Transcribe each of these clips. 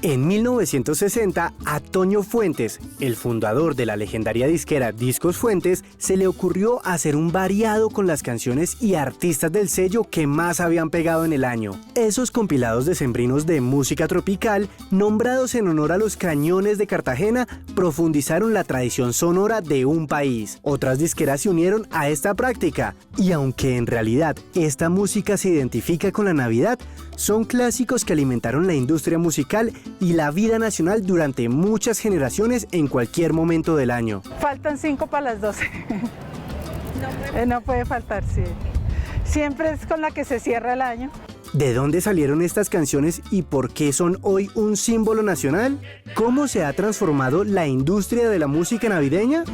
En 1960, a Toño Fuentes, el fundador de la legendaria disquera Discos Fuentes, se le ocurrió hacer un variado con las canciones y artistas del sello que más habían pegado en el año. Esos compilados decembrinos de música tropical, nombrados en honor a los cañones de Cartagena, profundizaron la tradición sonora de un país. Otras disqueras se unieron a esta práctica, y aunque en realidad esta música se identifica con la Navidad, son clásicos que alimentaron la industria musical y la vida nacional durante muchas generaciones en cualquier momento del año. Faltan 5 para las 12. No puede faltar, sí. Siempre es con la que se cierra el año. ¿De dónde salieron estas canciones y por qué son hoy un símbolo nacional? ¿Cómo se ha transformado la industria de la música navideña?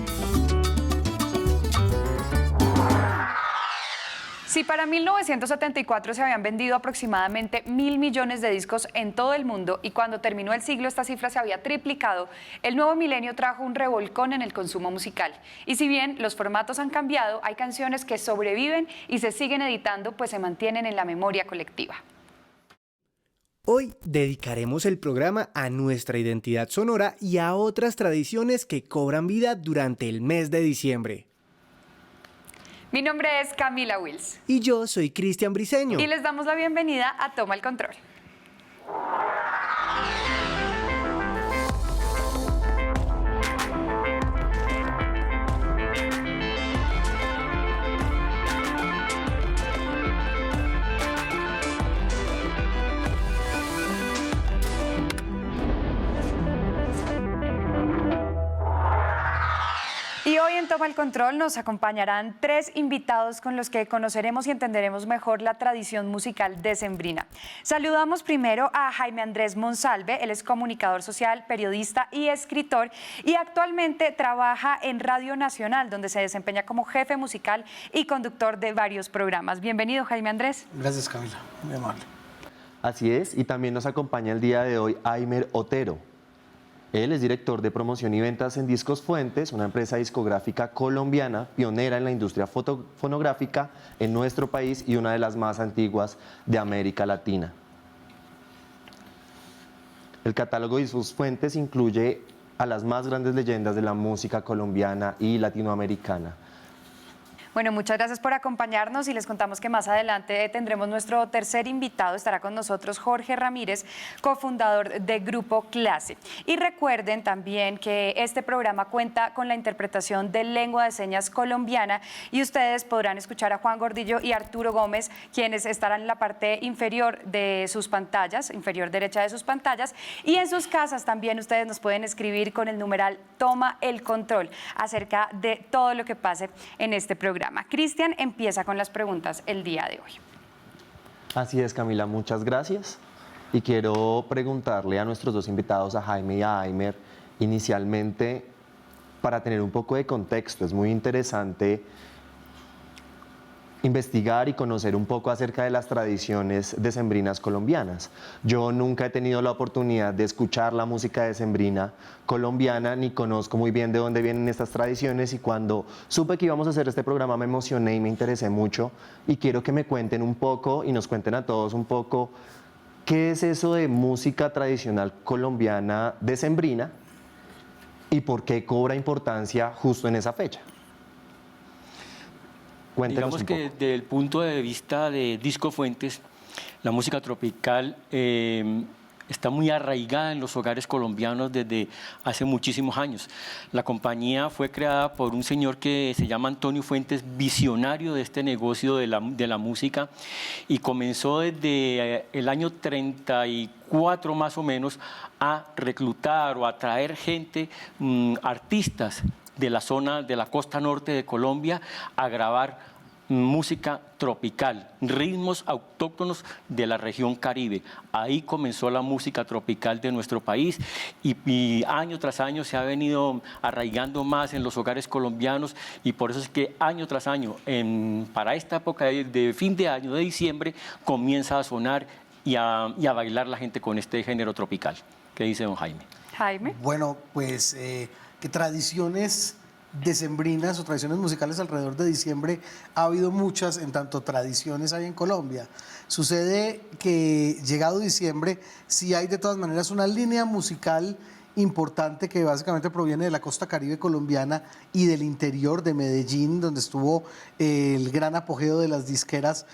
Si para 1974 se habían vendido aproximadamente 1.000 millones de discos en todo el mundo y cuando terminó el siglo esta cifra se había triplicado, el nuevo milenio trajo un revolcón en el consumo musical. Y si bien los formatos han cambiado, hay canciones que sobreviven y se siguen editando, pues se mantienen en la memoria colectiva. Hoy dedicaremos el programa a nuestra identidad sonora y a otras tradiciones que cobran vida durante el mes de diciembre. Mi nombre es Camila Wills. Y yo soy Cristian Briceño. Y les damos la bienvenida a Toma el Control. Y hoy en Toma el Control nos acompañarán 3 invitados con los que conoceremos y entenderemos mejor la tradición musical decembrina. Saludamos primero a Jaime Andrés Monsalve, él es comunicador social, periodista y escritor y actualmente trabaja en Radio Nacional, donde se desempeña como jefe musical y conductor de varios programas. Bienvenido, Jaime Andrés. Gracias, Camila, muy amable. Así es, y también nos acompaña el día de hoy Aimer Otero. Él es director de promoción y ventas en Discos Fuentes, una empresa discográfica colombiana pionera en la industria fonográfica en nuestro país y una de las más antiguas de América Latina. El catálogo de Discos Fuentes incluye a las más grandes leyendas de la música colombiana y latinoamericana. Bueno, muchas gracias por acompañarnos y les contamos que más adelante tendremos nuestro tercer invitado. Estará con nosotros Jorge Ramírez, cofundador de Grupo Clase. Y recuerden también que este programa cuenta con la interpretación de lengua de señas colombiana y ustedes podrán escuchar a Juan Gordillo y Arturo Gómez, quienes estarán en la parte inferior de sus pantallas, inferior derecha de sus pantallas. Y en sus casas también ustedes nos pueden escribir con el numeral Toma el Control acerca de todo lo que pase en este programa. Cristian empieza con las preguntas el día de hoy. Así es, Camila, muchas gracias. Y quiero preguntarle a nuestros dos invitados, a Jaime y a Aimer, inicialmente, para tener un poco de contexto, es muy interesante investigar y conocer un poco acerca de las tradiciones decembrinas colombianas. Yo nunca he tenido la oportunidad de escuchar la música decembrina colombiana, ni conozco muy bien de dónde vienen estas tradiciones, y cuando supe que íbamos a hacer este programa me emocioné y me interesé mucho, y quiero que me cuenten un poco y nos cuenten a todos un poco qué es eso de música tradicional colombiana decembrina y por qué cobra importancia justo en esa fecha. Cuéntenos Digamos un que poco. desde el punto de vista de Discos Fuentes, la música tropical está muy arraigada en los hogares colombianos desde hace muchísimos años. La compañía fue creada por un señor que se llama Antonio Fuentes, visionario de este negocio de la música, y comenzó desde el año 34 más o menos a reclutar o a traer gente, artistas de la zona de la costa norte de Colombia, a grabar música tropical, ritmos autóctonos de la región Caribe. Ahí comenzó la música tropical de nuestro país y año tras año se ha venido arraigando más en los hogares colombianos, y por eso es que año tras año, para esta época de fin de año, de diciembre, comienza a sonar y a bailar la gente con este género tropical. ¿Qué dice don Jaime? Jaime. Bueno, pues que tradiciones decembrinas o tradiciones musicales alrededor de diciembre ha habido muchas, en tanto tradiciones hay en Colombia. Sucede que llegado diciembre sí hay de todas maneras una línea musical importante que básicamente proviene de la costa caribe colombiana y del interior de Medellín, donde estuvo el gran apogeo de las disqueras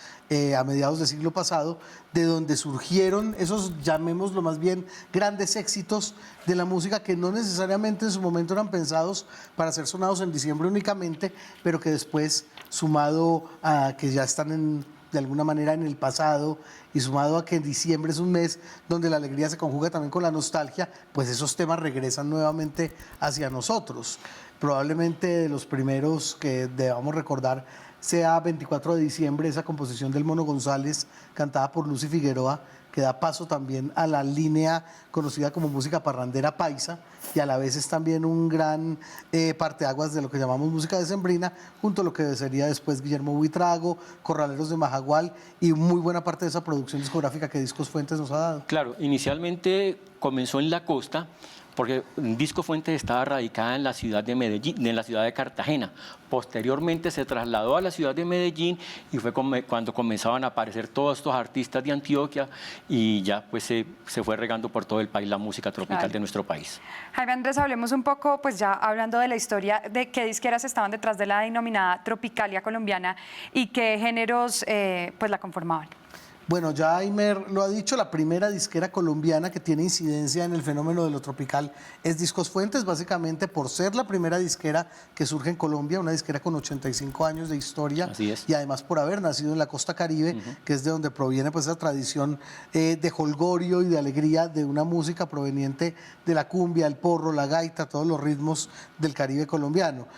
a mediados del siglo pasado, de donde surgieron esos, llamémoslo más bien, grandes éxitos de la música que no necesariamente en su momento eran pensados para ser sonados en diciembre únicamente, pero que después, sumado a que ya están de alguna manera en el pasado y sumado a que diciembre es un mes donde la alegría se conjuga también con la nostalgia, pues esos temas regresan nuevamente hacia nosotros. Probablemente de los primeros que debamos recordar sea 24 de diciembre, esa composición del Mono González cantada por Lucy Figueroa, que da paso también a la línea conocida como música parrandera paisa y a la vez es también un gran parteaguas de lo que llamamos música decembrina, junto a lo que sería después Guillermo Buitrago, Corraleros de Majagual y muy buena parte de esa producción discográfica que Discos Fuentes nos ha dado. Claro, inicialmente comenzó en la costa, porque Discos Fuentes estaba radicada en la ciudad de Medellín, en la ciudad de Cartagena. Posteriormente se trasladó a la ciudad de Medellín y fue cuando comenzaban a aparecer todos estos artistas de Antioquia y ya pues se fue regando por todo el país la música tropical de nuestro país. Jaime Andrés, hablemos un poco, pues ya hablando de la historia, de qué disqueras estaban detrás de la denominada Tropicalia colombiana y qué géneros pues la conformaban. Bueno, ya Aimer lo ha dicho, la primera disquera colombiana que tiene incidencia en el fenómeno de lo tropical es Discos Fuentes, básicamente por ser la primera disquera que surge en Colombia, una disquera con 85 años de historia. Así es. Y además por haber nacido en la costa caribe, que es de donde proviene pues esa tradición de jolgorio y de alegría de una música proveniente de la cumbia, el porro, la gaita, todos los ritmos del Caribe colombiano.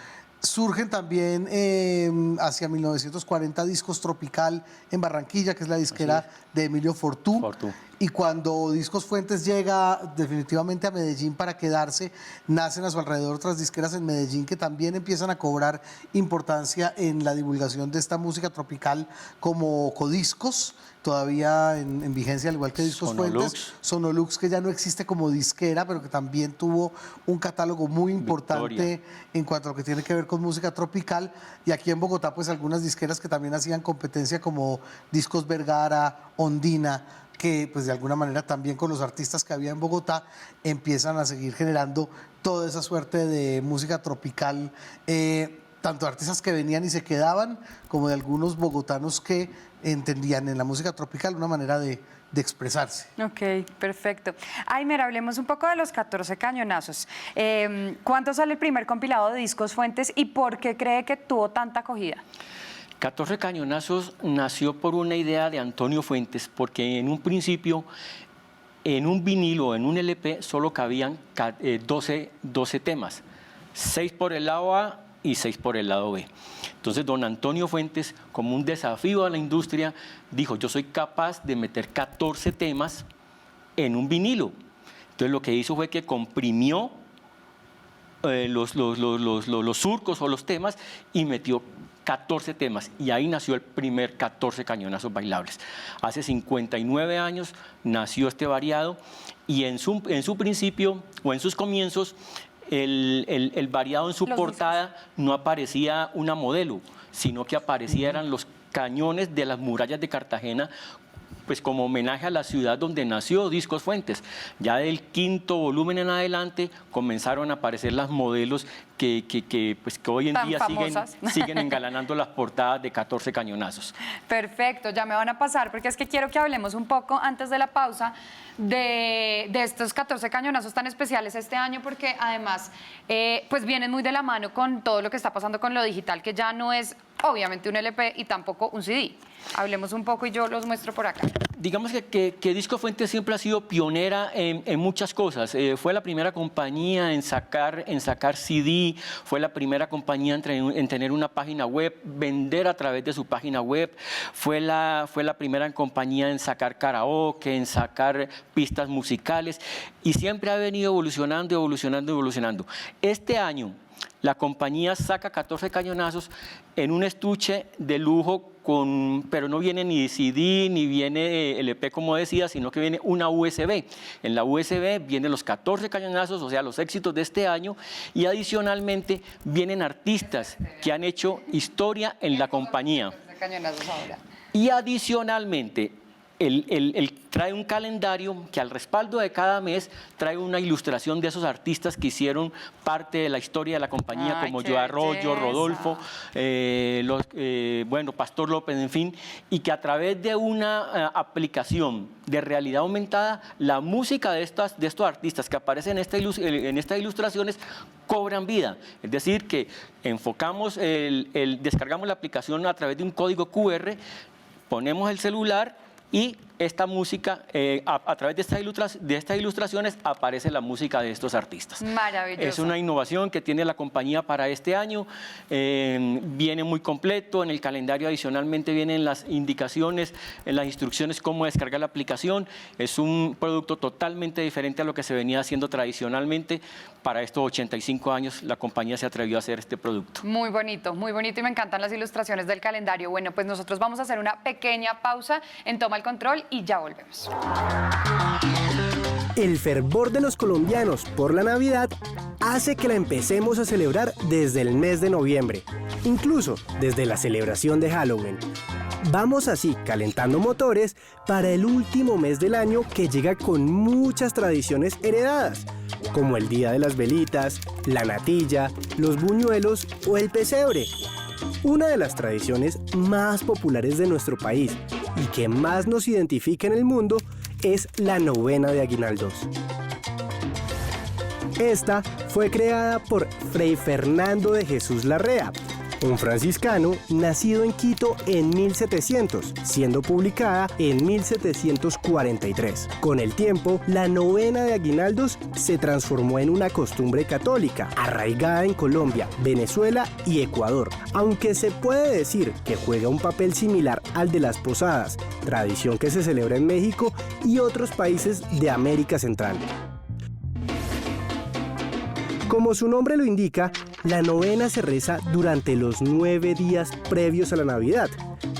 Surgen también hacia 1940 Discos Tropical en Barranquilla, que es la disquera de Emilio Fortú. Y cuando Discos Fuentes llega definitivamente a Medellín para quedarse, nacen a su alrededor otras disqueras en Medellín que también empiezan a cobrar importancia en la divulgación de esta música tropical, como Codiscos, todavía en vigencia, al igual que Discos Fuentes. Sonolux, que ya no existe como disquera, pero que también tuvo un catálogo muy importante en cuanto a lo que tiene que ver con música tropical. Y aquí en Bogotá, pues algunas disqueras que también hacían competencia, como Discos Vergara, Ondina, que pues de alguna manera también con los artistas que había en Bogotá empiezan a seguir generando toda esa suerte de música tropical, tanto artistas que venían y se quedaban, como de algunos bogotanos que entendían en la música tropical una manera de expresarse. Ok, perfecto. Aimer, hablemos un poco de los 14 cañonazos. ¿Cuánto sale el primer compilado de Discos Fuentes y por qué cree que tuvo tanta acogida? 14 Cañonazos nació por una idea de Antonio Fuentes, porque en un principio, en un vinilo, en un LP, solo cabían 12 temas, 6 por el lado A y 6 por el lado B. Entonces, don Antonio Fuentes, como un desafío a la industria, dijo, yo soy capaz de meter 14 temas en un vinilo. Entonces, lo que hizo fue que comprimió los surcos o los temas y metió 14 temas, y ahí nació el primer 14 Cañonazos Bailables. Hace 59 años nació este variado, y en su principio, o en sus comienzos, el variado en su portada no aparecía una modelo, sino que aparecieran los cañones de las murallas de Cartagena, pues como homenaje a la ciudad donde nació Discos Fuentes. Ya del 5º volumen en adelante comenzaron a aparecer las modelos que hoy en día siguen engalanando las portadas de 14 Cañonazos. Perfecto, ya me van a pasar, porque es que quiero que hablemos un poco antes de la pausa de estos 14 cañonazos tan especiales este año, porque además pues vienen muy de la mano con todo lo que está pasando con lo digital, que ya no es obviamente un LP y tampoco un CD. Hablemos un poco y yo los muestro por acá. Digamos que Discos Fuentes siempre ha sido pionera en muchas cosas. Fue la primera compañía en sacar CD, fue la primera compañía en tener una página web, vender a través de su página web, fue la primera compañía en sacar karaoke, en sacar pistas musicales, y siempre ha venido evolucionando. Este año, la compañía saca 14 cañonazos en un estuche de lujo, pero no viene ni CD, ni viene LP como decía, sino que viene una USB. En la USB vienen los 14 cañonazos, o sea, los éxitos de este año, y adicionalmente vienen artistas que han hecho historia en la compañía. Y adicionalmente, él trae un calendario que al respaldo de cada mes trae una ilustración de esos artistas que hicieron parte de la historia de la compañía, como Joe Arroyo, Rodolfo, bueno, Pastor López, en fin, y que a través de una aplicación de realidad aumentada, la música de estos artistas que aparecen en estas ilustraciones cobran vida. Es decir, que enfocamos, descargamos la aplicación a través de un código QR, ponemos el celular y esta música, a través de estas ilustraciones, aparece la música de estos artistas. Maravilloso. Es una innovación que tiene la compañía para este año. Viene muy completo. En el calendario adicionalmente vienen las indicaciones, las instrucciones cómo descargar la aplicación. Es un producto totalmente diferente a lo que se venía haciendo tradicionalmente. Para estos 85 años la compañía se atrevió a hacer este producto. Muy bonito y me encantan las ilustraciones del calendario. Bueno, pues nosotros vamos a hacer una pequeña pausa en Toma el Control y ya volvemos. El fervor de los colombianos por la Navidad hace que la empecemos a celebrar desde el mes de noviembre, incluso desde la celebración de Halloween. Vamos así calentando motores para el último mes del año que llega con muchas tradiciones heredadas, como el Día de las Velitas, la natilla, los buñuelos o el pesebre. Una de las tradiciones más populares de nuestro país y que más nos identifica en el mundo es la novena de aguinaldos. Esta fue creada por Fray Fernando de Jesús Larrea, un franciscano nacido en Quito en 1700, siendo publicada en 1743. Con el tiempo, la novena de aguinaldos se transformó en una costumbre católica, arraigada en Colombia, Venezuela y Ecuador, aunque se puede decir que juega un papel similar al de las posadas, tradición que se celebra en México y otros países de América Central. Como su nombre lo indica, la novena se reza durante los 9 días previos a la Navidad,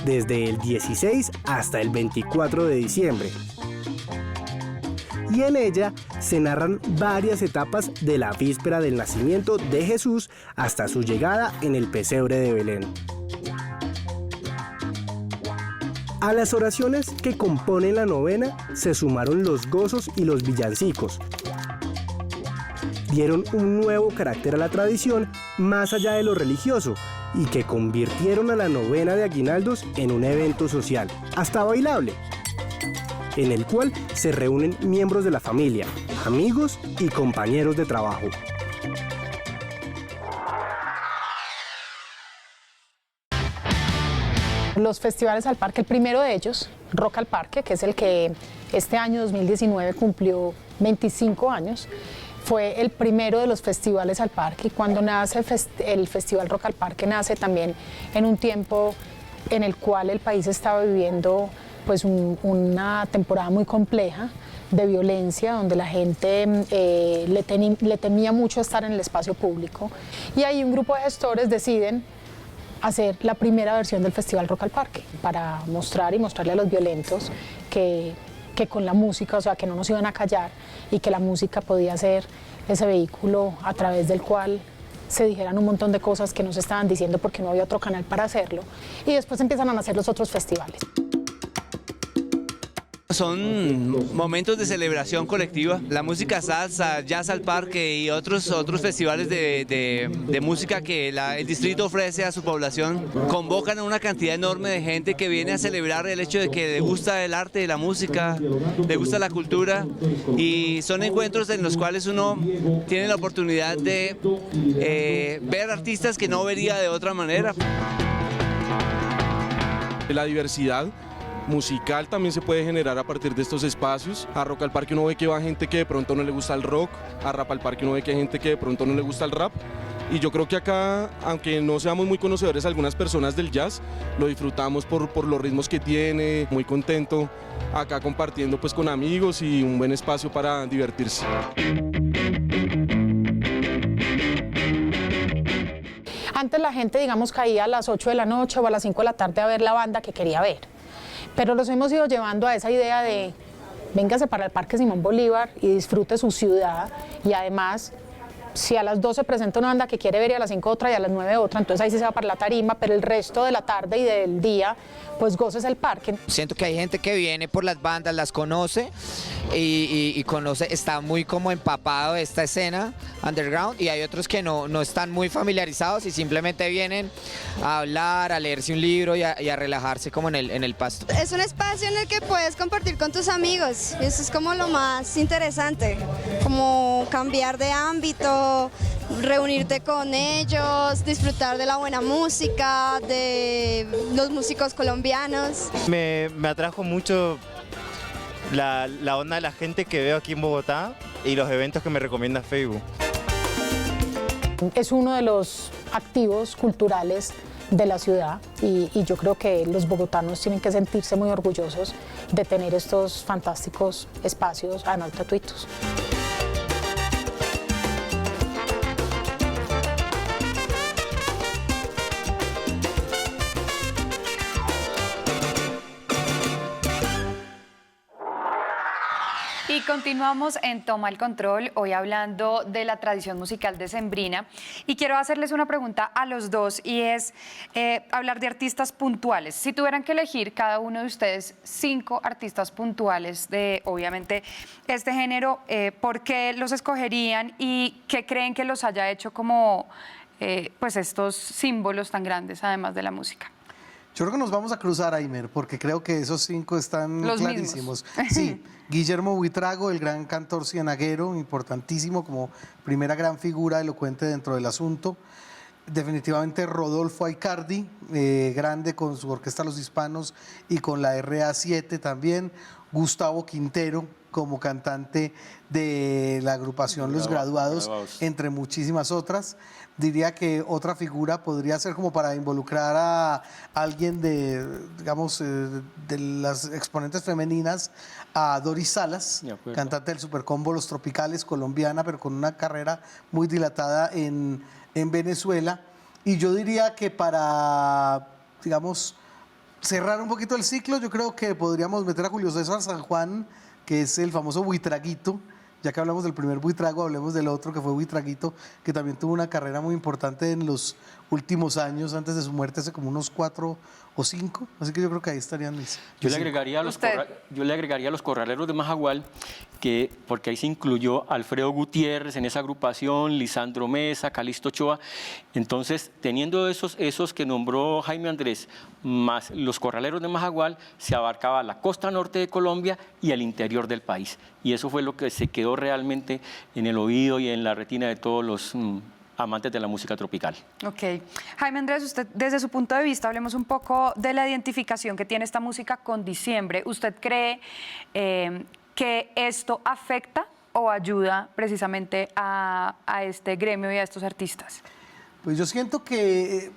desde el 16 hasta el 24 de diciembre. Y en ella se narran varias etapas de la víspera del nacimiento de Jesús hasta su llegada en el pesebre de Belén. A las oraciones que componen la novena se sumaron los gozos y los villancicos. Dieron un nuevo carácter a la tradición más allá de lo religioso y que convirtieron a la novena de aguinaldos en un evento social, hasta bailable, en el cual se reúnen miembros de la familia, amigos y compañeros de trabajo. Los festivales al parque, el primero de ellos, Rock al Parque, que es el que este año 2019 cumplió 25 años, fue el primero de los festivales al parque. Y cuando nace el Festival Rock al Parque, nace también en un tiempo en el cual el país estaba viviendo pues una temporada muy compleja de violencia, donde la gente le temía mucho estar en el espacio público. Y ahí un grupo de gestores deciden hacer la primera versión del Festival Rock al Parque para mostrarle a los violentos que con la música, o sea, que no nos iban a callar y que la música podía ser ese vehículo a través del cual se dijeran un montón de cosas que no se estaban diciendo porque no había otro canal para hacerlo. Y después empiezan a nacer los otros festivales. Son momentos de celebración colectiva. La música salsa, jazz al parque y otros festivales de música que el distrito ofrece a su población convocan a una cantidad enorme de gente que viene a celebrar el hecho de que le gusta el arte, la música, le gusta la cultura, y son encuentros en los cuales uno tiene la oportunidad de ver artistas que no vería de otra manera. La diversidad musical también se puede generar a partir de estos espacios. A Rock al Parque uno ve que va gente que de pronto no le gusta el rock, a Rap al Parque uno ve que hay gente que de pronto no le gusta el rap, y yo creo que acá, aunque no seamos muy conocedores algunas personas del jazz, lo disfrutamos por los ritmos que tiene. Muy contento acá compartiendo pues con amigos y un buen espacio para divertirse. Antes la gente, digamos, caía a las 8 de la noche o a las 5 de la tarde a ver la banda que quería ver. Pero los hemos ido llevando a esa idea de véngase para el Parque Simón Bolívar y disfrute su ciudad, y además si a las 12 presenta una banda que quiere ver y a las 5 otra y a las 9 otra, entonces ahí sí se va para la tarima, pero el resto de la tarde y del día pues goces el parque. Siento que hay gente que viene por las bandas, las conoce y conoce, está muy como empapado de esta escena underground, y hay otros que no están muy familiarizados y simplemente vienen a hablar, a leerse un libro y a relajarse como en el pasto. Es un espacio en el que puedes compartir con tus amigos, y eso es como lo más interesante, como cambiar de ámbito, reunirte con ellos, disfrutar de la buena música, de los músicos colombianos. Me atrajo mucho la onda de la gente que veo aquí en Bogotá y los eventos que me recomienda Facebook. Es uno de los activos culturales de la ciudad, y yo creo que los bogotanos tienen que sentirse muy orgullosos de tener estos fantásticos espacios, además gratuitos. Y continuamos en Toma el Control, hoy hablando de la tradición musical decembrina. Y quiero hacerles una pregunta a los dos, y es hablar de artistas puntuales. Si tuvieran que elegir cada uno de ustedes 5 artistas puntuales de, obviamente, este género, ¿por qué los escogerían y qué creen que los haya hecho como pues estos símbolos tan grandes, además de la música? Yo creo que nos vamos a cruzar, Aimer, porque creo que esos 5 están los clarísimos. Sí, Guillermo Buitrago, el gran cantor cienaguero, importantísimo como primera gran figura elocuente dentro del asunto. Definitivamente Rodolfo Aicardi, grande con su orquesta Los Hispanos y con la RA7 también. Gustavo Quintero, como cantante de la agrupación Los Graduados, entre muchísimas otras. Diría que otra figura podría ser, como para involucrar a alguien de, digamos, de las exponentes femeninas, a Doris Salas, cantante del Supercombo Los Tropicales, colombiana, pero con una carrera muy dilatada en Venezuela. Y yo diría que para, digamos, cerrar un poquito el ciclo, yo creo que podríamos meter a Julio César San Juan, que es el famoso Buitraguito. Ya que hablamos del primer Buitrago, hablemos del otro, que fue Buitraguito, que también tuvo una carrera muy importante en los últimos años, antes de su muerte, hace como unos 4 o 5. Así que yo creo que ahí estarían mis. Yo le agregaría a los corraleros de Majagual, porque ahí se incluyó Alfredo Gutiérrez en esa agrupación, Lisandro Mesa, Calixto Ochoa. Entonces, teniendo esos que nombró Jaime Andrés, más los corraleros de Majagual, se abarcaba la costa norte de Colombia y el interior del país. Y eso fue lo que se quedó realmente en el oído y en la retina de todos los amantes de la música tropical. Ok. Jaime Andrés, usted, desde su punto de vista, hablemos un poco de la identificación que tiene esta música con diciembre. ¿Usted cree que esto afecta o ayuda precisamente a este gremio y a estos artistas? Pues yo siento que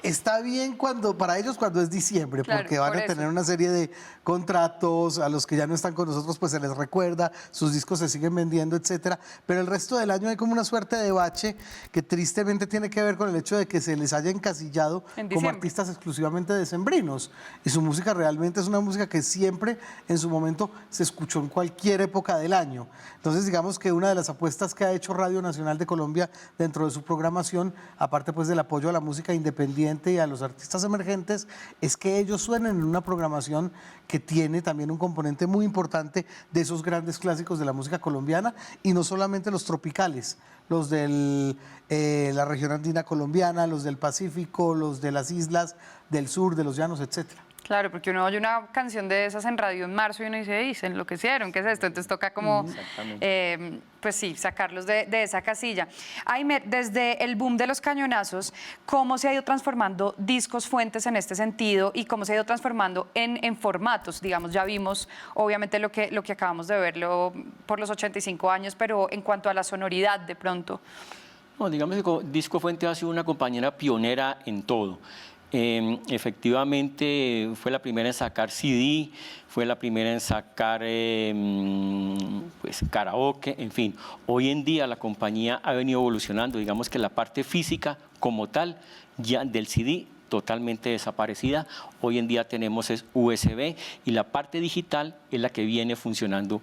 está bien para ellos cuando es diciembre, claro, porque van a tener una serie de contratos, a los que ya no están con nosotros pues se les recuerda, sus discos se siguen vendiendo, etcétera, pero el resto del año hay como una suerte de bache que tristemente tiene que ver con el hecho de que se les haya encasillado como artistas exclusivamente decembrinos, y su música realmente es una música que siempre en su momento se escuchó en cualquier época del año. Entonces digamos que una de las apuestas que ha hecho Radio Nacional de Colombia dentro de su programación, aparte pues del apoyo a la música independiente y a los artistas emergentes, es que ellos suenen en una programación que tiene también un componente muy importante de esos grandes clásicos de la música colombiana, y no solamente los tropicales, los de la región andina colombiana, los del Pacífico, los de las islas del sur, de los llanos, etcétera. Claro, porque uno oye una canción de esas en radio en marzo y uno dice, se enloquecieron, ¿qué es esto? Entonces toca como, pues sí, sacarlos de esa casilla. Aimer, desde el boom de los cañonazos, ¿cómo se ha ido transformando Discos Fuentes en este sentido y cómo se ha ido transformando en formatos? Digamos, ya vimos obviamente lo que acabamos de verlo por los 85 años, pero en cuanto a la sonoridad de pronto. No, digamos que Disco Fuentes ha sido una compañera pionera en todo. Efectivamente fue la primera en sacar CD, fue la primera en sacar pues, karaoke, en fin. Hoy en día la compañía ha venido evolucionando, digamos que la parte física como tal, ya del CD, totalmente desaparecida. Hoy en día tenemos es USB y la parte digital es la que viene funcionando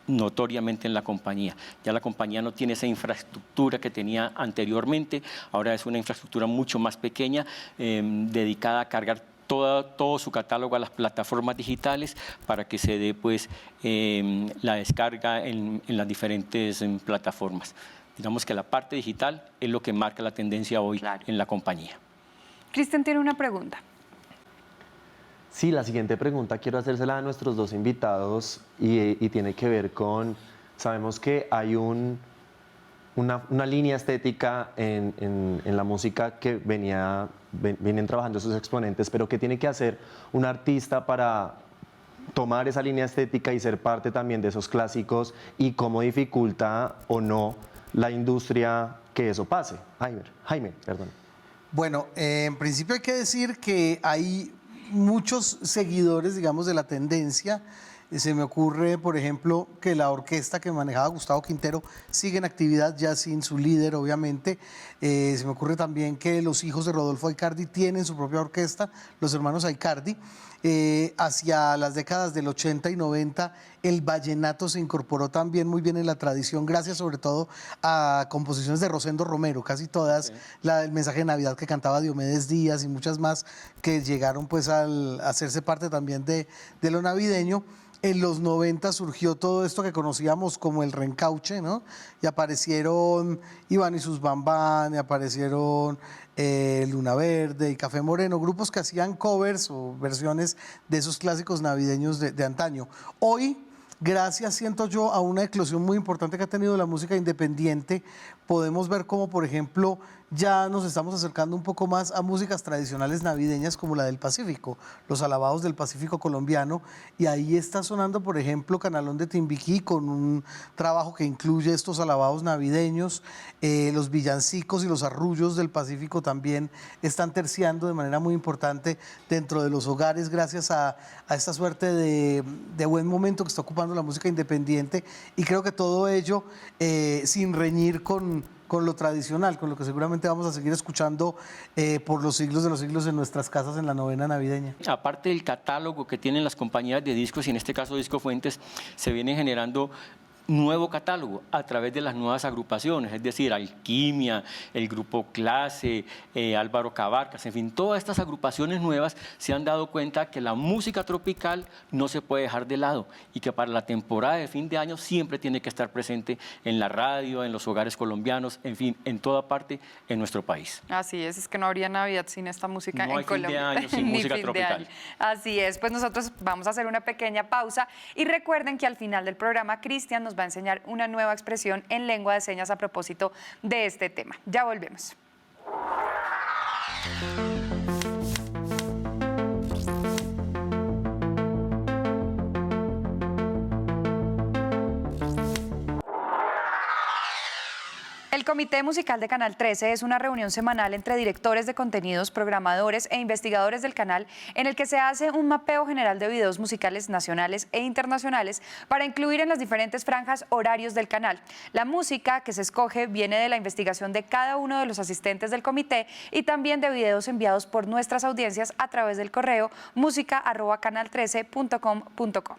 notoriamente en la compañía. Ya la compañía no tiene esa infraestructura que tenía anteriormente, ahora es una infraestructura mucho más pequeña, dedicada a cargar todo su catálogo a las plataformas digitales para que se dé pues, la descarga en las diferentes plataformas. Digamos que la parte digital es lo que marca la tendencia hoy en la compañía. Cristian tiene una pregunta. Sí, la siguiente pregunta quiero hacérsela a nuestros dos invitados y tiene que ver con, sabemos que hay una línea estética en la música que vienen trabajando sus exponentes, pero ¿qué tiene que hacer un artista para tomar esa línea estética y ser parte también de esos clásicos y cómo dificulta o no la industria que eso pase? Jaime, perdón. Bueno, en principio hay que decir que hay muchos seguidores, digamos, de la tendencia. Se me ocurre, por ejemplo, que la orquesta que manejaba Gustavo Quintero sigue en actividad ya sin su líder, obviamente. Se me ocurre también que los hijos de Rodolfo Aicardi tienen su propia orquesta, los hermanos Aicardi. Hacia las décadas del 80 y 90, el vallenato se incorporó también muy bien en la tradición, gracias sobre todo a composiciones de Rosendo Romero, casi todas, el mensaje de Navidad que cantaba Diomedes Díaz y muchas más que llegaron pues a hacerse parte también de lo navideño. En los 90 surgió todo esto que conocíamos como el reencauche, ¿no? Y aparecieron Iván y sus Bambán, y aparecieron Luna Verde y Café Moreno, grupos que hacían covers o versiones de esos clásicos navideños de antaño. Hoy, gracias, siento yo, a una eclosión muy importante que ha tenido la música independiente, podemos ver cómo, por ejemplo, ya nos estamos acercando un poco más a músicas tradicionales navideñas como la del Pacífico, los alabados del Pacífico colombiano, y ahí está sonando, por ejemplo, Canalón de Timbiquí, con un trabajo que incluye estos alabados navideños. Los villancicos y los arrullos del Pacífico también están terciando de manera muy importante dentro de los hogares gracias a esta suerte de buen momento que está ocupando la música independiente, y creo que todo ello sin reñir con lo tradicional, con lo que seguramente vamos a seguir escuchando por los siglos de los siglos en nuestras casas en la novena navideña. Aparte del catálogo que tienen las compañías de discos, y en este caso Disco Fuentes, se viene generando nuevo catálogo a través de las nuevas agrupaciones, es decir, Alquimia, el Grupo Clase, Álvaro Cabarcas, en fin, todas estas agrupaciones nuevas se han dado cuenta que la música tropical no se puede dejar de lado y que para la temporada de fin de año siempre tiene que estar presente en la radio, en los hogares colombianos, en fin, en toda parte en nuestro país. Así es que no habría Navidad sin esta música en Colombia. No hay fin de año sin música tropical. Así es, pues nosotros vamos a hacer una pequeña pausa y recuerden que al final del programa Cristian nos va a enseñar una nueva expresión en lengua de señas a propósito de este tema. Ya volvemos. El Comité Musical de Canal 13 es una reunión semanal entre directores de contenidos, programadores e investigadores del canal en el que se hace un mapeo general de videos musicales nacionales e internacionales para incluir en las diferentes franjas horarios del canal. La música que se escoge viene de la investigación de cada uno de los asistentes del comité y también de videos enviados por nuestras audiencias a través del correo musica@canal13.com.co.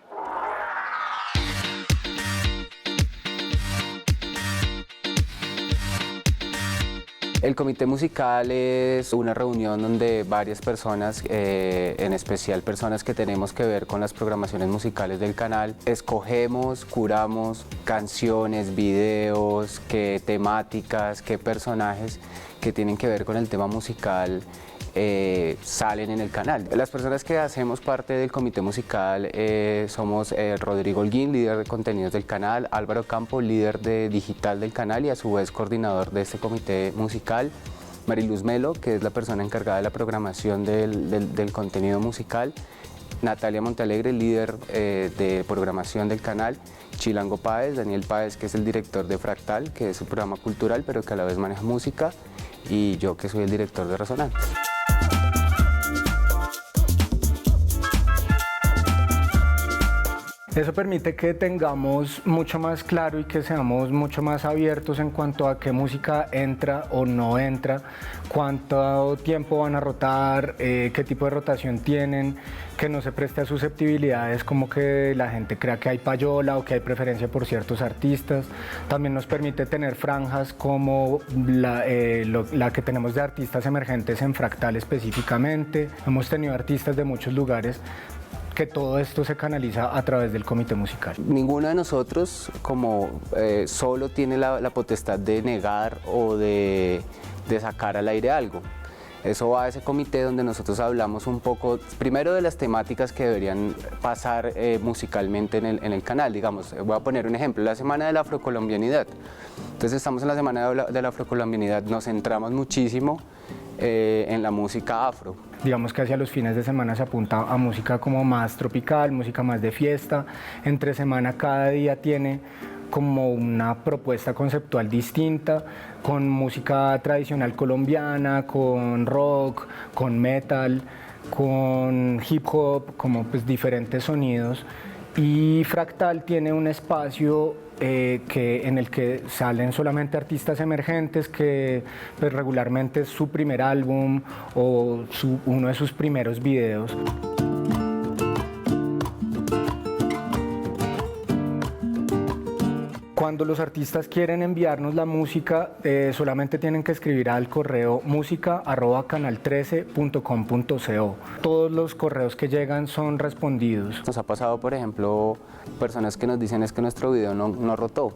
El comité musical es una reunión donde varias personas, en especial personas que tenemos que ver con las programaciones musicales del canal, escogemos, curamos canciones, videos, qué temáticas, qué personajes que tienen que ver con el tema musical salen en el canal. Las personas que hacemos parte del comité musical somos Rodrigo Holguín, líder de contenidos del canal, Álvaro Campo, líder de digital del canal y a su vez coordinador de este comité musical, Mariluz Melo, que es la persona encargada de la programación del contenido musical, Natalia Montalegre, líder de programación del canal, Chilango Páez, Daniel Páez, que es el director de Fractal, que es un programa cultural pero que a la vez maneja música, y yo, que soy el director de Resonante. Eso permite que tengamos mucho más claro y que seamos mucho más abiertos en cuanto a qué música entra o no entra, cuánto tiempo van a rotar, qué tipo de rotación tienen, que no se preste a susceptibilidades como que la gente crea que hay payola o que hay preferencia por ciertos artistas. También nos permite tener franjas como la que tenemos de artistas emergentes en Fractal específicamente. Hemos tenido artistas de muchos lugares, que todo esto se canaliza a través del comité musical. Ninguno de nosotros solo tiene la potestad de negar o de sacar al aire algo. Eso va a ese comité donde nosotros hablamos un poco, primero de las temáticas que deberían pasar musicalmente en el canal. Digamos, voy a poner un ejemplo, la Semana de la Afrocolombianidad. Entonces estamos en la Semana de la Afrocolombianidad, nos centramos muchísimo en la música afro. Digamos que hacia los fines de semana se apunta a música como más tropical, música más de fiesta. Entre semana cada día tiene como una propuesta conceptual distinta, con música tradicional colombiana, con rock, con metal, con hip hop, como pues diferentes sonidos. Y Fractal tiene un espacio en el que salen solamente artistas emergentes, que pues, regularmente es su primer álbum o uno de sus primeros videos. Cuando los artistas quieren enviarnos la música, solamente tienen que escribir al correo musica@canal13.com.co. Todos los correos que llegan son respondidos. Nos ha pasado, por ejemplo, personas que nos dicen es que nuestro video no rotó.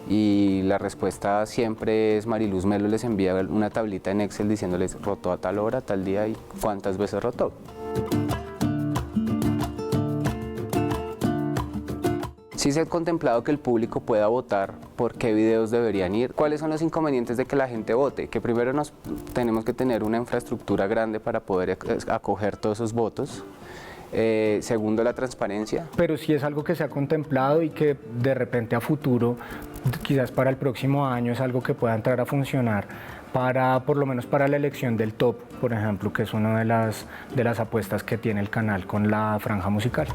Y la respuesta siempre es: Mariluz Melo les envía una tablita en Excel diciéndoles rotó a tal hora, tal día y cuántas veces rotó. Sí se ha contemplado que el público pueda votar por qué videos deberían ir. ¿Cuáles son los inconvenientes de que la gente vote? Que primero tenemos que tener una infraestructura grande para poder acoger todos esos votos. Segundo, la transparencia. Pero sí es algo que se ha contemplado y que de repente a futuro, quizás para el próximo año, es algo que pueda entrar a funcionar por lo menos para la elección del top, por ejemplo, que es una de las apuestas que tiene el canal con la franja musical.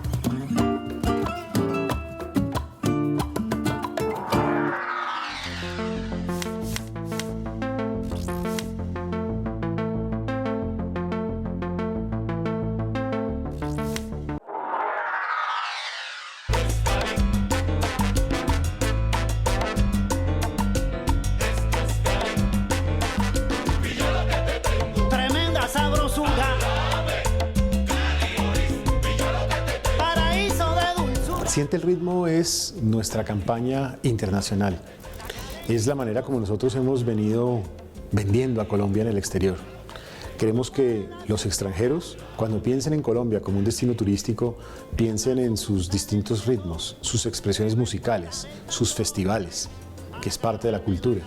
Siente el ritmo es nuestra campaña internacional. Es la manera como nosotros hemos venido vendiendo a Colombia en el exterior. Queremos que los extranjeros, cuando piensen en Colombia como un destino turístico, piensen en sus distintos ritmos, sus expresiones musicales, sus festivales, que es parte de la cultura.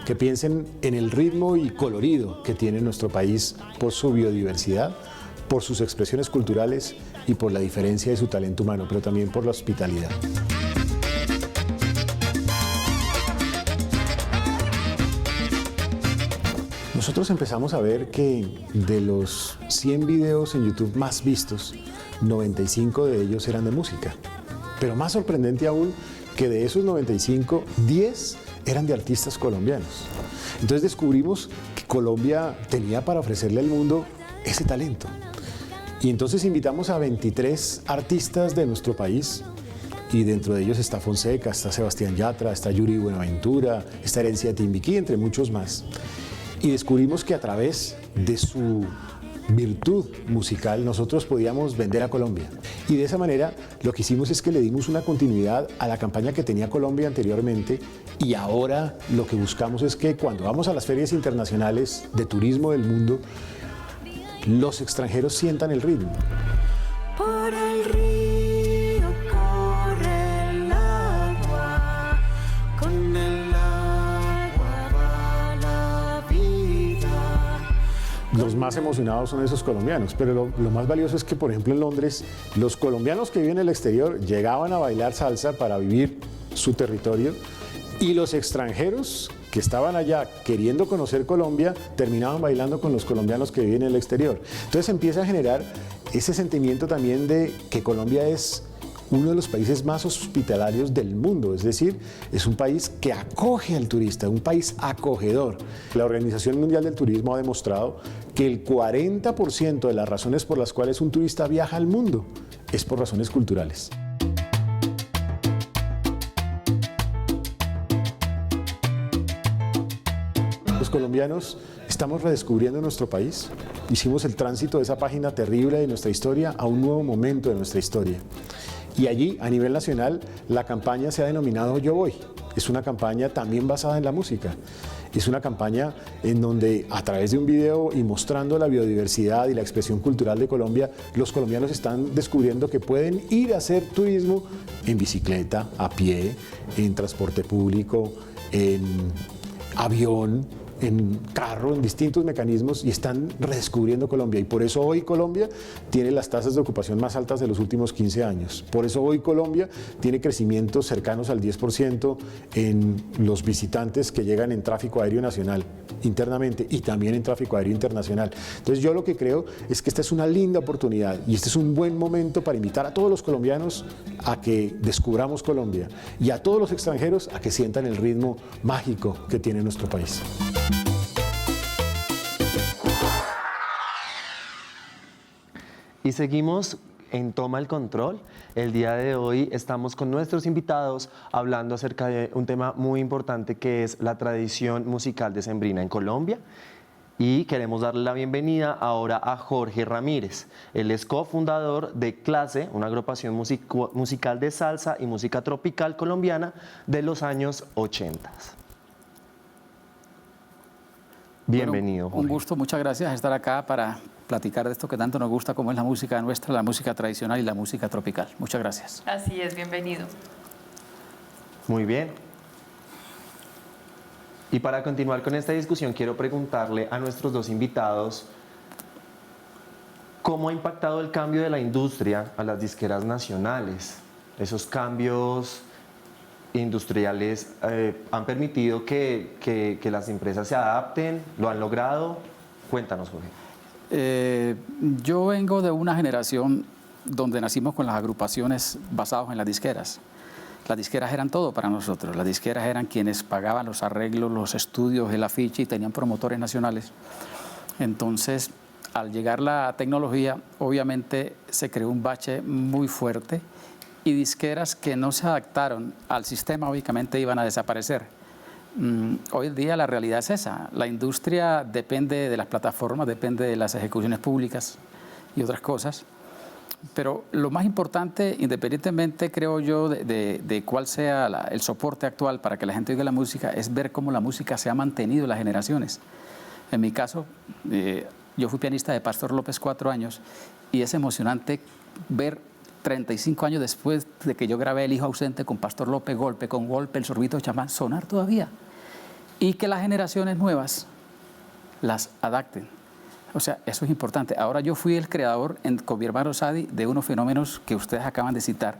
Que piensen en el ritmo y colorido que tiene nuestro país por su biodiversidad, por sus expresiones culturales y por la diferencia de su talento humano, pero también por la hospitalidad. Nosotros empezamos a ver que de los 100 videos en YouTube más vistos, 95 de ellos eran de música. Pero más sorprendente aún, que de esos 95, 10 eran de artistas colombianos. Entonces descubrimos que Colombia tenía para ofrecerle al mundo ese talento. Y entonces invitamos a 23 artistas de nuestro país, y dentro de ellos está Fonseca, está Sebastián Yatra, está Yuri Buenaventura, está Herencia de Timbiquí, entre muchos más. Y descubrimos que a través de su virtud musical nosotros podíamos vender a Colombia. Y de esa manera lo que hicimos es que le dimos una continuidad a la campaña que tenía Colombia anteriormente, y ahora lo que buscamos es que cuando vamos a las ferias internacionales de turismo del mundo, los extranjeros sientan el ritmo. Por el río corre el agua, con el agua va la vida. Los más emocionados son esos colombianos, pero lo más valioso es que, por ejemplo, en Londres, los colombianos que viven en el exterior llegaban a bailar salsa para vivir su territorio, y los extranjeros que estaban allá queriendo conocer Colombia terminaban bailando con los colombianos que viven en el exterior. Entonces empieza a generar ese sentimiento también de que Colombia es uno de los países más hospitalarios del mundo, es decir, es un país que acoge al turista, un país acogedor. La Organización Mundial del Turismo ha demostrado que el 40% de las razones por las cuales un turista viaja al mundo es por razones culturales. Los colombianos estamos redescubriendo nuestro país. Hicimos el tránsito de esa página terrible de nuestra historia a un nuevo momento de nuestra historia. Y allí, a nivel nacional, la campaña se ha denominado Yo Voy. Es una campaña también basada en la música. Es una campaña en donde, a través de un video y mostrando la biodiversidad y la expresión cultural de Colombia, los colombianos están descubriendo que pueden ir a hacer turismo en bicicleta, a pie, en transporte público, en avión, en carro, en distintos mecanismos, y están redescubriendo Colombia. Y por eso hoy Colombia tiene las tasas de ocupación más altas de los últimos 15 años. Por eso hoy Colombia tiene crecimientos cercanos al 10% en los visitantes que llegan en tráfico aéreo nacional internamente y también en tráfico aéreo internacional. Entonces yo lo que creo es que esta es una linda oportunidad y este es un buen momento para invitar a todos los colombianos a que descubramos Colombia y a todos los extranjeros a que sientan el ritmo mágico que tiene nuestro país. Y seguimos en Toma el Control. El día de hoy estamos con nuestros invitados hablando acerca de un tema muy importante que es la tradición musical decembrina en Colombia. Y queremos darle la bienvenida ahora a Jorge Ramírez. Él es cofundador de Clase, una agrupación musical de salsa y música tropical colombiana de los años 80. Bienvenido, Jorge. Un gusto, muchas gracias estar acá para platicar de esto que tanto nos gusta, como es la música nuestra, la música tradicional y la música tropical. Muchas gracias. Así es, bienvenido. Muy bien. Y para continuar con esta discusión, quiero preguntarle a nuestros dos invitados cómo ha impactado el cambio de la industria a las disqueras nacionales. Esos cambios industriales han permitido que las empresas se adapten, lo han logrado. Cuéntanos, Jorge. Yo vengo de una generación donde nacimos con las agrupaciones basadas en las disqueras. Las disqueras eran todo para nosotros. Las disqueras eran quienes pagaban los arreglos, los estudios, el afiche y tenían promotores nacionales. Entonces, al llegar la tecnología, obviamente se creó un bache muy fuerte y disqueras que no se adaptaron al sistema, obviamente iban a desaparecer. Hoy en día la realidad es esa. La industria depende de las plataformas, depende de las ejecuciones públicas y otras cosas. Pero lo más importante, independientemente, creo yo, de cuál sea el soporte actual para que la gente oiga la música, es ver cómo la música se ha mantenido en las generaciones. En mi caso, yo fui pianista de Pastor López 4 años y es emocionante ver 35 años después de que yo grabé El Hijo Ausente con Pastor López, golpe con golpe, El Sorbito de Chamán, sonar todavía. Y que las generaciones nuevas las adapten. O sea, eso es importante. Ahora yo fui el creador, con mi hermano Sadi, de unos fenómenos que ustedes acaban de citar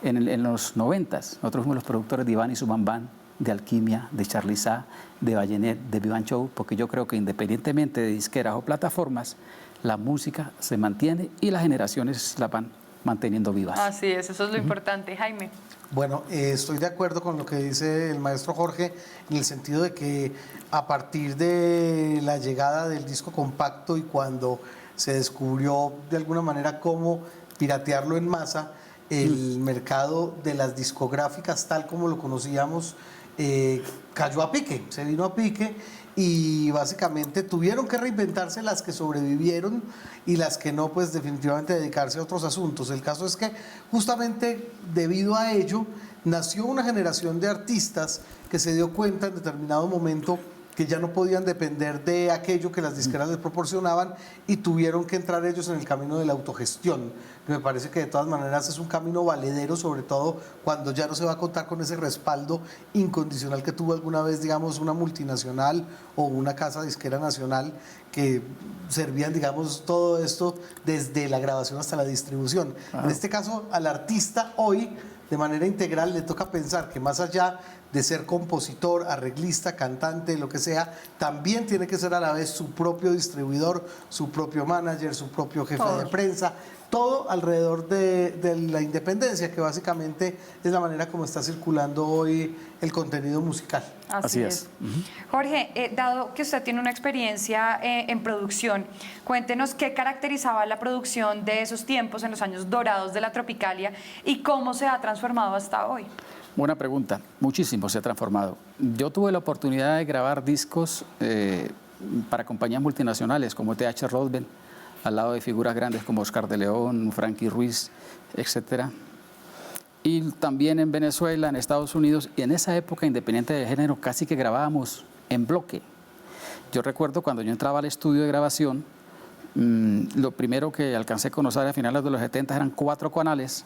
en los 90s. Nosotros fuimos los productores de Iván y su Bambán, de Alquimia, de Charly Sá, de Ballenet, de Vivan Show, porque yo creo que independientemente de disqueras o plataformas, la música se mantiene y las generaciones la van manteniendo vivas. Así es, eso es lo importante. Jaime. Bueno, estoy de acuerdo con lo que dice el maestro Jorge en el sentido de que a partir de la llegada del disco compacto y cuando se descubrió de alguna manera cómo piratearlo en masa, el mercado de las discográficas tal como lo conocíamos cayó a pique, se vino a pique y básicamente tuvieron que reinventarse las que sobrevivieron y las que no, pues definitivamente dedicarse a otros asuntos. El caso es que justamente debido a ello nació una generación de artistas que se dio cuenta en determinado momento que ya no podían depender de aquello que las disqueras les proporcionaban y tuvieron que entrar ellos en el camino de la autogestión. Me parece que de todas maneras es un camino valedero, sobre todo cuando ya no se va a contar con ese respaldo incondicional que tuvo alguna vez, digamos, una multinacional o una casa disquera nacional que servían, digamos, todo esto desde la grabación hasta la distribución. En este caso, al artista hoy, de manera integral, le toca pensar que más allá de ser compositor, arreglista, cantante, lo que sea, también tiene que ser a la vez su propio distribuidor, su propio manager, su propio jefe de prensa. todo alrededor de la independencia, que básicamente es la manera como está circulando hoy el contenido musical. Así es. Jorge, dado que usted tiene una experiencia en producción, cuéntenos qué caracterizaba la producción de esos tiempos, en los años dorados de la Tropicalia, y cómo se ha transformado hasta hoy. Buena pregunta. Muchísimo se ha transformado. Yo tuve la oportunidad de grabar discos para compañías multinacionales como TH Roosevelt, al lado de figuras grandes como Oscar de León, Frankie Ruiz, etc. Y también en Venezuela, en Estados Unidos, y en esa época, independiente de género, casi que grabábamos en bloque. Yo recuerdo cuando yo entraba al estudio de grabación, lo primero que alcancé a conocer a finales de los 70 eran 4 canales,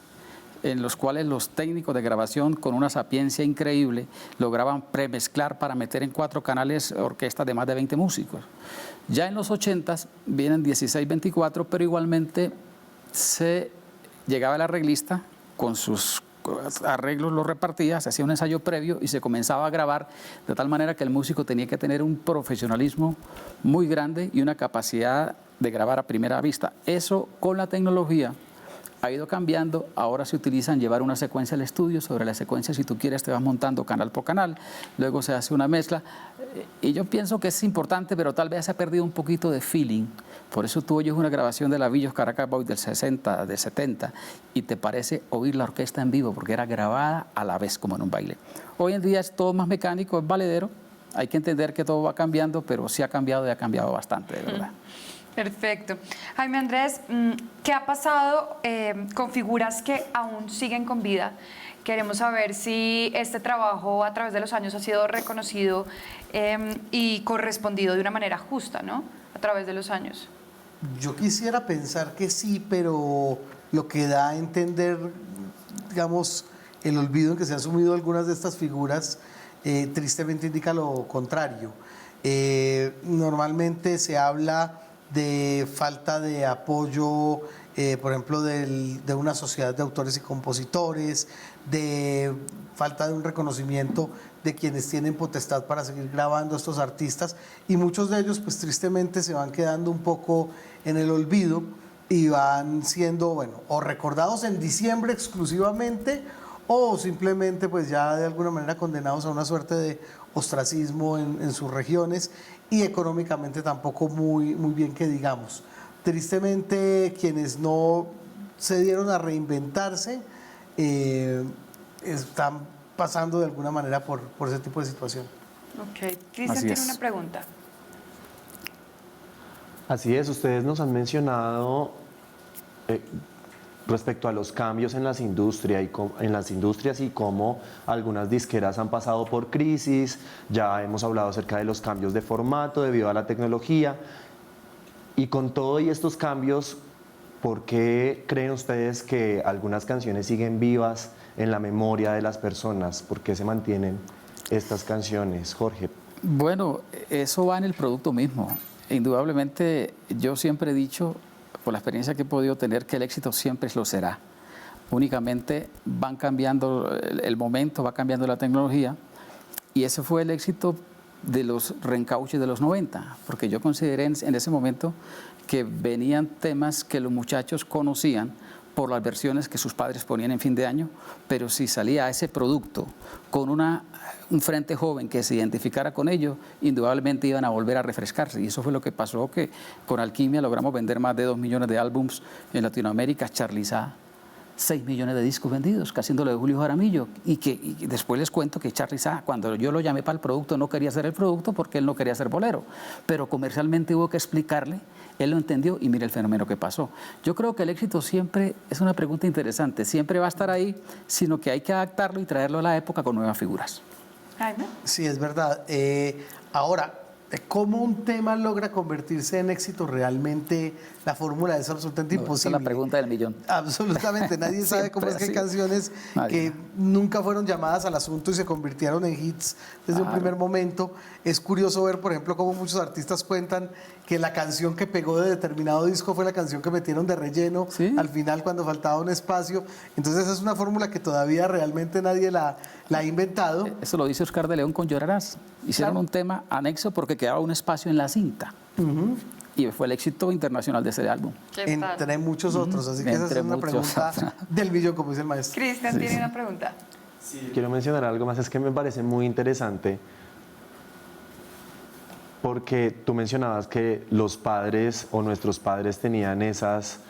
en los cuales los técnicos de grabación, con una sapiencia increíble, lograban premezclar para meter en 4 canales orquestas de más de 20 músicos. Ya en los 80s vienen 16-24, pero igualmente se llegaba el arreglista con sus arreglos, los repartía, se hacía un ensayo previo y se comenzaba a grabar, de tal manera que el músico tenía que tener un profesionalismo muy grande y una capacidad de grabar a primera vista. Eso con la tecnología ha ido cambiando. Ahora se utilizan llevar una secuencia al estudio. Sobre la secuencia, si tú quieres, te vas montando canal por canal, luego se hace una mezcla, y yo pienso que es importante, pero tal vez se ha perdido un poquito de feeling. Por eso tú oyes una grabación de la Villos Caracas Boys del 60, del 70, y te parece oír la orquesta en vivo, porque era grabada a la vez, como en un baile. Hoy en día es todo más mecánico, es valedero. Hay que entender que todo va cambiando, pero sí ha cambiado, y ha cambiado bastante, de verdad. Perfecto. Jaime Andrés, ¿qué ha pasado con figuras que aún siguen con vida? Queremos saber si este trabajo a través de los años ha sido reconocido y correspondido de una manera justa, ¿no? A través de los años. Yo quisiera pensar que sí, pero lo que da a entender, digamos, el olvido en que se han sumido algunas de estas figuras, tristemente indica lo contrario. Normalmente se habla de falta de apoyo, por ejemplo, de una sociedad de autores y compositores, de falta de un reconocimiento de quienes tienen potestad para seguir grabando a estos artistas, y muchos de ellos pues tristemente se van quedando un poco en el olvido y van siendo, bueno, o recordados en diciembre exclusivamente, o simplemente pues ya de alguna manera condenados a una suerte de ostracismo en sus regiones, y económicamente tampoco muy bien que digamos. Tristemente, quienes no se dieron a reinventarse están pasando de alguna manera por ese tipo de situación. Ok, Cristian tiene una pregunta. Así es, ustedes nos han mencionado respecto a los cambios en las industrias y cómo algunas disqueras han pasado por crisis. Ya hemos hablado acerca de los cambios de formato debido a la tecnología. Y con todo y estos cambios, ¿por qué creen ustedes que algunas canciones siguen vivas en la memoria de las personas? ¿Por qué se mantienen estas canciones, Jorge? Bueno, eso va en el producto mismo. Indudablemente, yo siempre he dicho, por la experiencia que he podido tener, que el éxito siempre lo será. Únicamente van cambiando el momento, va cambiando la tecnología, y ese fue el éxito de los reencauches de los 90, porque yo consideré en ese momento que venían temas que los muchachos conocían por las versiones que sus padres ponían en fin de año, pero si salía ese producto con un frente joven que se identificara con ello, indudablemente iban a volver a refrescarse. Y eso fue lo que pasó, que con Alquimia logramos vender más de 2 millones de álbums en Latinoamérica, Charliza, 6 millones de discos vendidos, casi haciendo lo de Julio Jaramillo, y después les cuento que Charliza, cuando yo lo llamé para el producto, no quería hacer el producto porque él no quería hacer bolero, pero comercialmente hubo que explicarle, él lo entendió y mire el fenómeno que pasó. Yo creo que el éxito siempre es una pregunta interesante, siempre va a estar ahí, sino que hay que adaptarlo y traerlo a la época con nuevas figuras. Sí, es verdad. Ahora, ¿cómo un tema logra convertirse en éxito realmente? La fórmula es absolutamente imposible. Esa es la pregunta del millón. Absolutamente, nadie sabe cómo es que hay canciones que nunca fueron llamadas al asunto y se convirtieron en hits desde un primer momento. Es curioso ver, por ejemplo, cómo muchos artistas cuentan que la canción que pegó de determinado disco fue la canción que metieron de relleno al final cuando faltaba un espacio. Entonces esa es una fórmula que todavía realmente nadie la ha inventado. Eso lo dice Oscar de León con Llorarás. Hicieron un tema anexo porque quedaba un espacio en la cinta. y fue el éxito internacional de ese álbum. Entre muchos otros, así que esa es una pregunta del millón, como dice el maestro. Cristian tiene una pregunta. Sí, quiero mencionar algo más, es que me parece muy interesante porque tú mencionabas que los padres o nuestros padres tenían esas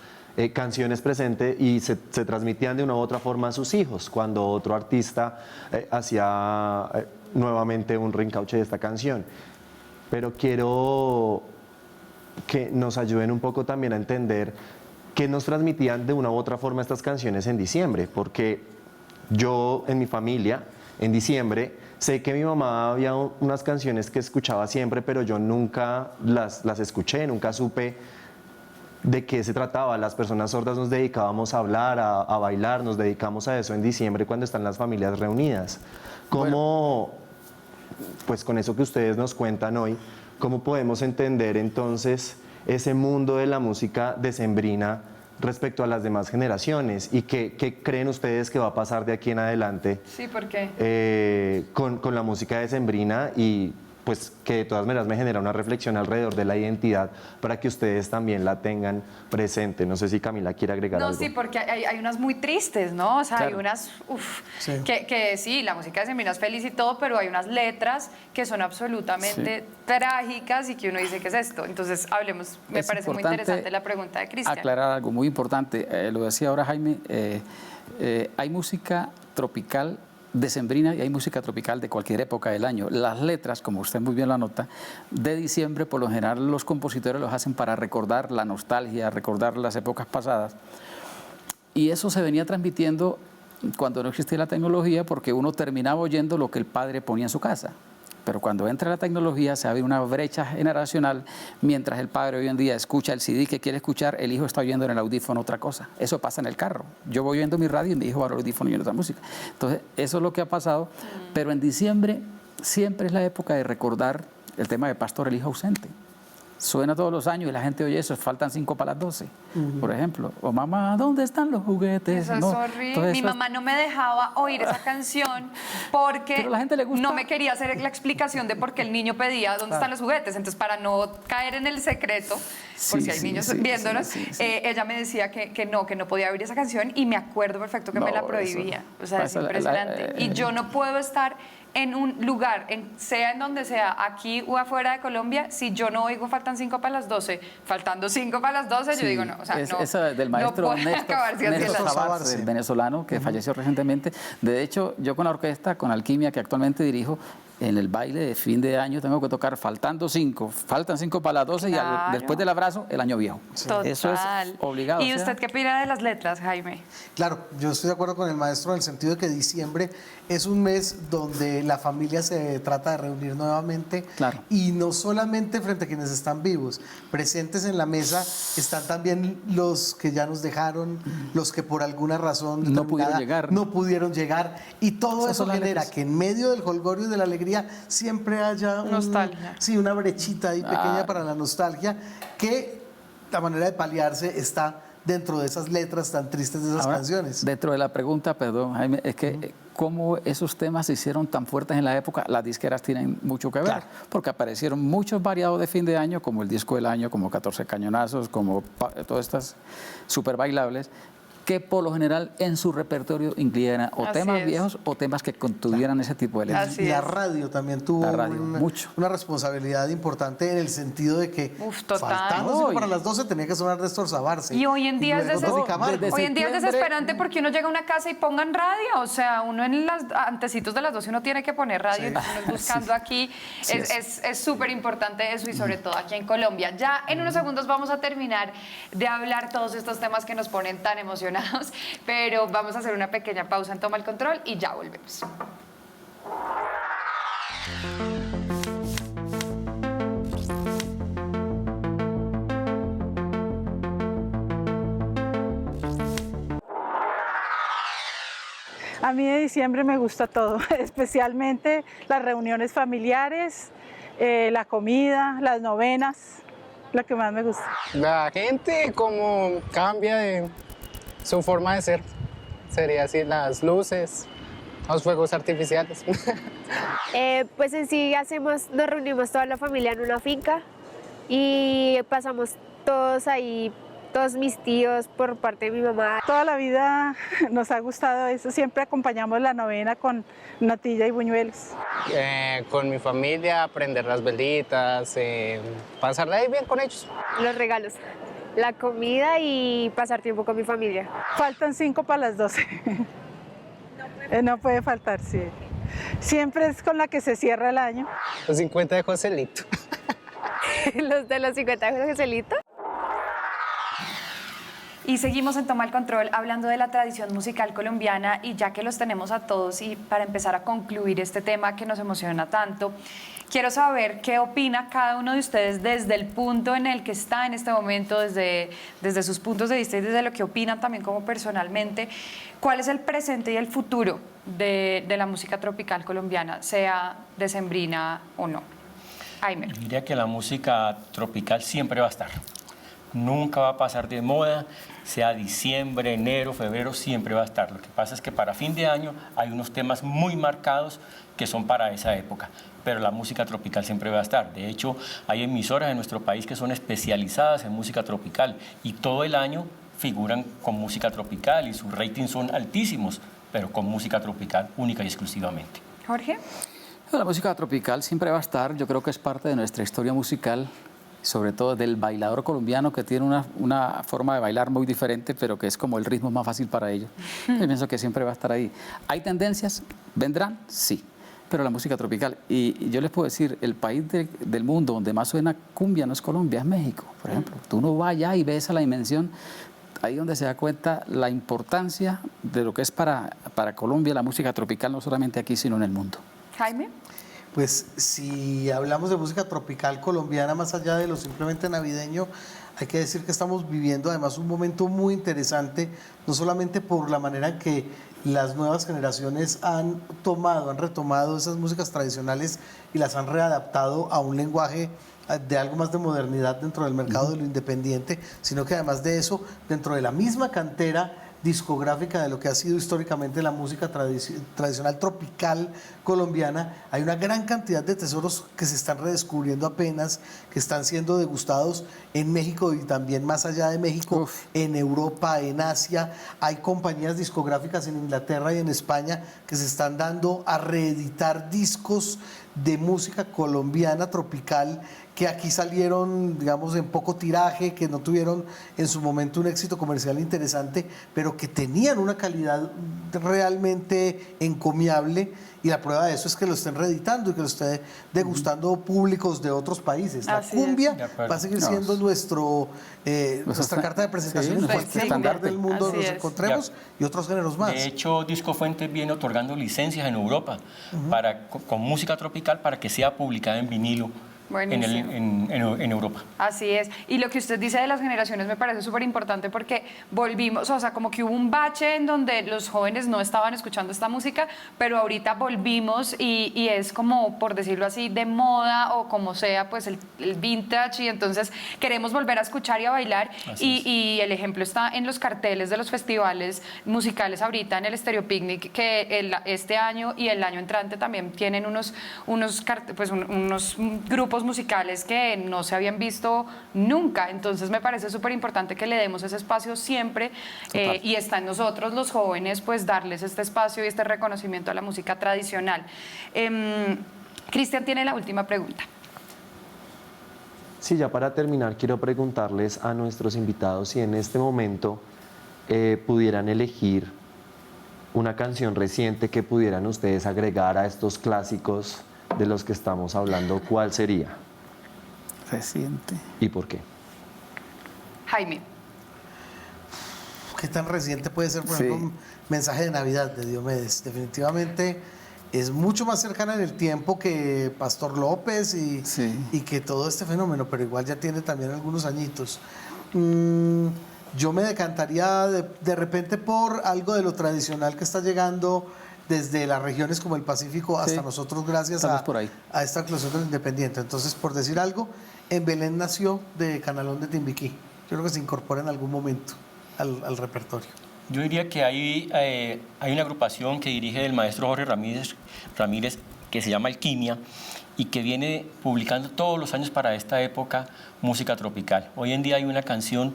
canciones presentes y se transmitían de una u otra forma a sus hijos cuando otro artista hacía nuevamente un reencauche de esta canción. Pero quiero que nos ayuden un poco también a entender qué nos transmitían de una u otra forma estas canciones en diciembre, porque yo en mi familia, en diciembre, sé que mi mamá había unas canciones que escuchaba siempre, pero yo nunca las escuché, nunca supe de qué se trataba. Las personas sordas nos dedicábamos a hablar, a bailar, nos dedicamos a eso en diciembre cuando están las familias reunidas. ¿Cómo, pues con eso que ustedes nos cuentan hoy, cómo podemos entender entonces ese mundo de la música decembrina respecto a las demás generaciones y qué creen ustedes que va a pasar de aquí en adelante Sí, ¿por qué? con la música decembrina y pues que de todas maneras me genera una reflexión alrededor de la identidad para que ustedes también la tengan presente. No sé si Camila quiere agregar algo. No, sí, porque hay unas muy tristes, ¿no? O sea, Claro. hay unas, Sí. que sí, la música de Sembrina es feliz y todo, pero hay unas letras que son absolutamente trágicas y que uno dice, ¿qué es esto? Entonces, hablemos, me Es parece muy importante interesante la pregunta de Cristian. Aclarar algo muy importante, lo decía ahora Jaime, hay música tropical decembrina y hay música tropical de cualquier época del año. Las letras, como usted muy bien lo anota, de diciembre por lo general los compositores los hacen para recordar la nostalgia, recordar las épocas pasadas. Y eso se venía transmitiendo cuando no existía la tecnología porque uno terminaba oyendo lo que el padre ponía en su casa. Pero cuando entra la tecnología se abre una brecha generacional, mientras el padre hoy en día escucha el CD que quiere escuchar, el hijo está oyendo en el audífono otra cosa. Eso pasa en el carro. Yo voy oyendo mi radio y mi hijo va al audífono oyendo otra música. Entonces, eso es lo que ha pasado. Pero en diciembre siempre es la época de recordar el tema de Pastor, el hijo ausente. Suena todos los años y la gente oye eso, faltan 5 para las 12, por ejemplo. O mamá, ¿dónde están los juguetes? Eso es No, horrible. todo Mi eso mamá no me dejaba oír esa canción porque Pero a la gente le gusta. no me quería hacer la explicación de por qué el niño pedía dónde están los juguetes. Entonces, para no caer en el secreto, por si hay niños viéndonos, ella me decía que no podía oír esa canción y me acuerdo perfecto que me la prohibía. O sea, es impresionante. Y yo no puedo estar en un lugar, sea en donde sea, aquí o afuera de Colombia, si yo no oigo faltan 5 para las 12, faltando 5 para las 12, yo digo no, o sea, no. Esa del maestro no puede acabarse así Néstor la- Sabarce, el venezolano que falleció recientemente. De hecho, yo con la orquesta, con Alquimia, que actualmente dirijo, en el baile de fin de año tengo que tocar faltan 5 para las 12 y Claro. después del abrazo, el año viejo. Total. Eso es obligado. ¿Y o sea, usted qué opina de las letras, Jaime? Claro, yo estoy de acuerdo con el maestro en el sentido de que diciembre es un mes donde la familia se trata de reunir nuevamente y no solamente frente a quienes están vivos, presentes en la mesa están también los que ya nos dejaron, los que por alguna razón No pudieron determinada llegar. no pudieron llegar y todo Esas eso son las genera letras. que en medio del jolgorio y de la alegría siempre haya Nostalgia. Sí, una brechita ahí pequeña para la nostalgia que la manera de paliarse está dentro de esas letras tan tristes de esas ahora, canciones. Dentro de la pregunta, perdón, Jaime, es que cómo esos temas se hicieron tan fuertes en la época, las disqueras tienen mucho que ver, porque aparecieron muchos variados de fin de año, como el disco del año, como 14 cañonazos, como todas estas super bailables, que por lo general en su repertorio incluyeran o Así temas es. viejos o temas que contuvieran ese tipo de letras. Y la radio también tuvo La radio, una responsabilidad importante en el sentido de que total. faltando No, 5 para las 12 tenía que sonar Néstor Sabarce. Y hoy en día, luego Tony Camargo. hoy en día es desesperante porque uno llega a una casa y pongan radio. O sea, uno en las antecitos de las 12 uno tiene que poner radio. Entonces uno es buscando aquí. Sí, Es súper importante eso y sobre todo aquí en Colombia. Ya en unos segundos vamos a terminar de hablar todos estos temas que nos ponen tan emocionados. Pero vamos a hacer una pequeña pausa en Toma el Control y ya volvemos. A mí de diciembre me gusta todo, especialmente las reuniones familiares, la comida, las novenas, lo que más me gusta. La gente como cambia de su forma de ser, sería así, las luces, los fuegos artificiales. Pues en sí nos reunimos toda la familia en una finca y pasamos todos ahí, todos mis tíos por parte de mi mamá. Toda la vida nos ha gustado eso, siempre acompañamos la novena con natilla y buñuelos. Con mi familia, prender las velitas, pasarla ahí bien con ellos. Los regalos, la comida y pasar tiempo con mi familia. Faltan 5 para las 12. No puede faltar, sí. Siempre es con la que se cierra el año. Los 50 de Joselito. ¿Los de los 50 de Joselito? Y seguimos en Toma el Control hablando de la tradición musical colombiana, y ya que los tenemos a todos y para empezar a concluir este tema que nos emociona tanto, quiero saber qué opina cada uno de ustedes desde el punto en el que está en este momento, desde sus puntos de vista y desde lo que opinan también como personalmente. ¿Cuál es el presente y el futuro de la música tropical colombiana, sea decembrina o no? Jaime. Yo diría que la música tropical siempre va a estar. Nunca va a pasar de moda, sea diciembre, enero, febrero, siempre va a estar. Lo que pasa es que para fin de año hay unos temas muy marcados que son para esa época, pero la música tropical siempre va a estar. De hecho, hay emisoras en nuestro país que son especializadas en música tropical y todo el año figuran con música tropical y sus ratings son altísimos, pero con música tropical única y exclusivamente. Jorge. La música tropical siempre va a estar, yo creo que es parte de nuestra historia musical, sobre todo del bailador colombiano, que tiene una forma de bailar muy diferente, pero que es como el ritmo más fácil para ellos. Yo pienso que siempre va a estar ahí. ¿Hay tendencias? ¿Vendrán? Sí. Pero la música tropical, y yo les puedo decir, el país del mundo donde más suena cumbia no es Colombia, es México, por ejemplo. Tú no vas allá y ves a la dimensión, ahí donde se da cuenta la importancia de lo que es para Colombia la música tropical, no solamente aquí, sino en el mundo. Jaime. Pues si hablamos de música tropical colombiana, más allá de lo simplemente navideño, hay que decir que estamos viviendo además un momento muy interesante, no solamente por la manera en que las nuevas generaciones han retomado esas músicas tradicionales y las han readaptado a un lenguaje de algo más de modernidad dentro del mercado de lo independiente, sino que además de eso, dentro de la misma cantera discográfica de lo que ha sido históricamente la música tradicional tropical colombiana, hay una gran cantidad de tesoros que se están redescubriendo apenas, que están siendo degustados en México y también más allá de México, en Europa, en Asia. Hay compañías discográficas en Inglaterra y en España que se están dando a reeditar discos de música colombiana tropical que aquí salieron, digamos, en poco tiraje, que no tuvieron en su momento un éxito comercial interesante, pero que tenían una calidad realmente encomiable, y la prueba de eso es que lo estén reeditando y que lo estén degustando públicos de otros países. La cumbia va a seguir siendo nuestra carta de presentación en cualquier lugar del mundo donde nos encontremos, y otros géneros más. De hecho, Disco Fuentes viene otorgando licencias en Europa con música tropical para que sea publicada en vinilo. En Europa. Así es. Y lo que usted dice de las generaciones me parece súper importante, porque volvimos, o sea, como que hubo un bache en donde los jóvenes no estaban escuchando esta música, pero ahorita volvimos y es como, por decirlo así, de moda o como sea, pues el vintage, y entonces queremos volver a escuchar y a bailar. Y el ejemplo está en los carteles de los festivales musicales ahorita en el Estéreo Picnic, que este año y el año entrante también tienen unos grupos musicales que no se habían visto nunca. Entonces me parece súper importante que le demos ese espacio siempre, y está en nosotros los jóvenes pues darles este espacio y este reconocimiento a la música tradicional. Cristian tiene la última pregunta. Sí, ya para terminar quiero preguntarles a nuestros invitados si en este momento pudieran elegir una canción reciente que pudieran ustedes agregar a estos clásicos de los que estamos hablando, ¿cuál sería? Reciente. ¿Y por qué? Jaime. ¿Qué tan reciente puede ser, por ejemplo, un mensaje de Navidad de Diomedes? Definitivamente es mucho más cercana en el tiempo que Pastor López y que todo este fenómeno, pero igual ya tiene también algunos añitos. Yo me decantaría de repente por algo de lo tradicional que está llegando desde las regiones como el Pacífico hasta nosotros, gracias a esta actuación del Independiente. Entonces, por decir algo, En Belén nació, de Canalón de Timbiquí. Yo creo que se incorpora en algún momento al repertorio. Yo diría que hay una agrupación que dirige el maestro Jorge Ramírez, que se llama Alquimia, y que viene publicando todos los años para esta época música tropical. Hoy en día hay una canción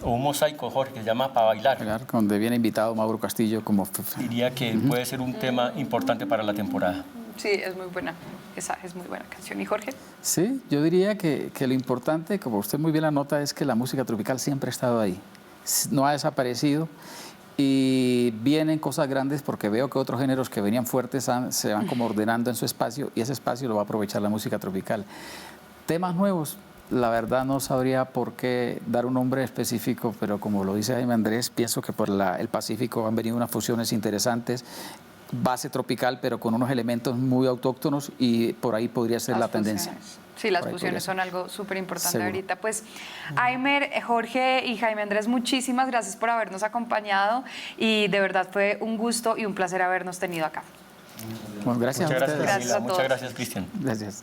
o un mosaico, Jorge, que se llama Pa' Bailar. Claro, donde viene invitado Mauro Castillo como... Diría que puede ser un tema importante para la temporada. Sí, es muy buena. Esa es muy buena canción. ¿Y Jorge? Sí, yo diría que lo importante, como usted muy bien la nota, es que la música tropical siempre ha estado ahí. No ha desaparecido y vienen cosas grandes porque veo que otros géneros que venían fuertes se van como ordenando en su espacio y ese espacio lo va a aprovechar la música tropical. Temas nuevos. La verdad no sabría por qué dar un nombre específico, pero como lo dice Jaime Andrés, pienso que por el Pacífico han venido unas fusiones interesantes, base tropical, pero con unos elementos muy autóctonos y por ahí podría ser la tendencia. Sí, las fusiones son algo súper importante Seguro. ahorita. Pues, Aimer, Jorge y Jaime Andrés, muchísimas gracias por habernos acompañado y de verdad fue un gusto y un placer habernos tenido acá. Bueno, gracias Muchas a ustedes. gracias, Camila. Gracias a Muchas todos. gracias, Cristian. Gracias.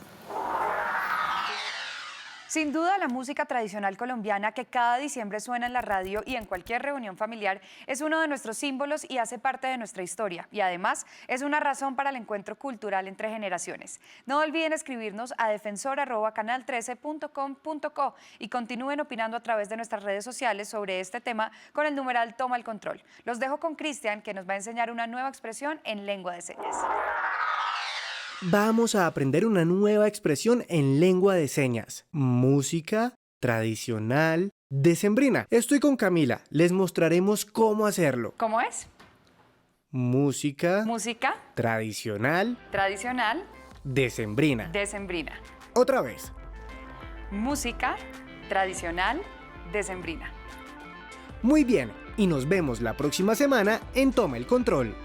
Sin duda, la música tradicional colombiana que cada diciembre suena en la radio y en cualquier reunión familiar es uno de nuestros símbolos y hace parte de nuestra historia. Y además es una razón para el encuentro cultural entre generaciones. No olviden escribirnos a defensor@canal13.com.co y continúen opinando a través de nuestras redes sociales sobre este tema con el numeral Toma el Control. Los dejo con Cristian, que nos va a enseñar una nueva expresión en lengua de señas. Vamos a aprender una nueva expresión en lengua de señas. Música tradicional decembrina. Estoy con Camila. Les mostraremos cómo hacerlo. ¿Cómo es? Música Tradicional decembrina. decembrina. Otra vez. Música tradicional decembrina. Muy bien. Y nos vemos la próxima semana en Toma el Control.